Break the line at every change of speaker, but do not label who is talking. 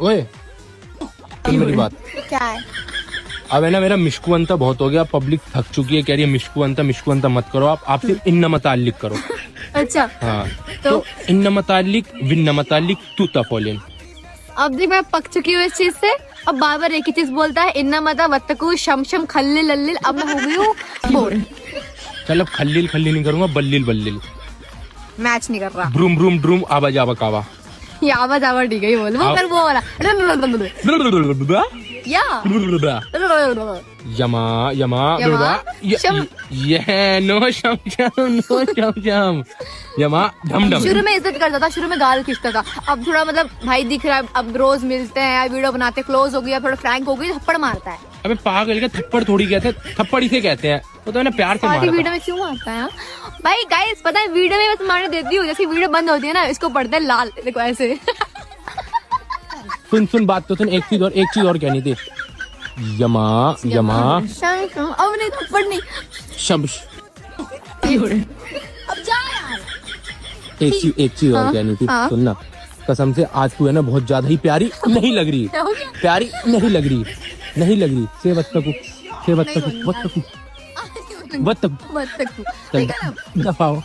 ओए सुन मेरी बात।
क्या है?
अब है ना मेरा मिशकुवंता बहुत हो गया, पब्लिक थक चुकी है, कह रही है मिशकुवंता मत करो, आप सिर्फ इन्न मतालिक करो।
अच्छा
हाँ तो इन्न मतालिक विन्न मतालिक तू तफोलिन।
अब देख मैं पक चुकी हूँ इस चीज से। अब बार बार एक ही चीज बोलता है, इन्ना मता वत्तकू शम शम खल्लिल लल्लिल। अब मैं हो गई हूँ बोर।
चल अब खल्लिल नहीं करूंगा, बल्लिल।
मैच नहीं कर रहा।
ब्रूम ब्रूम ड्रूम आवा जावा कावा।
ये आवाज ठीक है, बोल वो कर वो वाला या
यमा
शम।
ये नो शम यमा ढम ढम।
शुरू में इज्जत करता था, शुरू में गाल खींचता था, अब थोड़ा मतलब भाई दिख रहा है, अब रोज मिलते हैं, वीडियो बनाते, क्लोज हो गया, थोड़ा फ्रैंक हो गई, थप्पड़ मारता है।
अबे पागल का थप्पड़ थोड़ी कहते हैं, थप्पड़ इसे कहते हैं, वो तो है ना प्यार से मारता है।
वीडियो में क्यों मारता है भाई? गाइस पता है वीडियो में बस मारने देती हूँ, जैसे वीडियो बंद होती है ना इसको पढ़ते हैं लाल, देखो ऐसे।
सुन बात तो सुन, एक चीज और कहनी थी। यमा
अब नहीं, थप्पड़ नहीं।
शब्श।
अब जा यार।
एक चीज और कहनी थी, सुनना कसम से, आज तू है ना बहुत ज्यादा ही प्यारी नहीं लग रही, प्यारी नहीं लग रही। से वत्तकू
बत्तकू
दफाओ।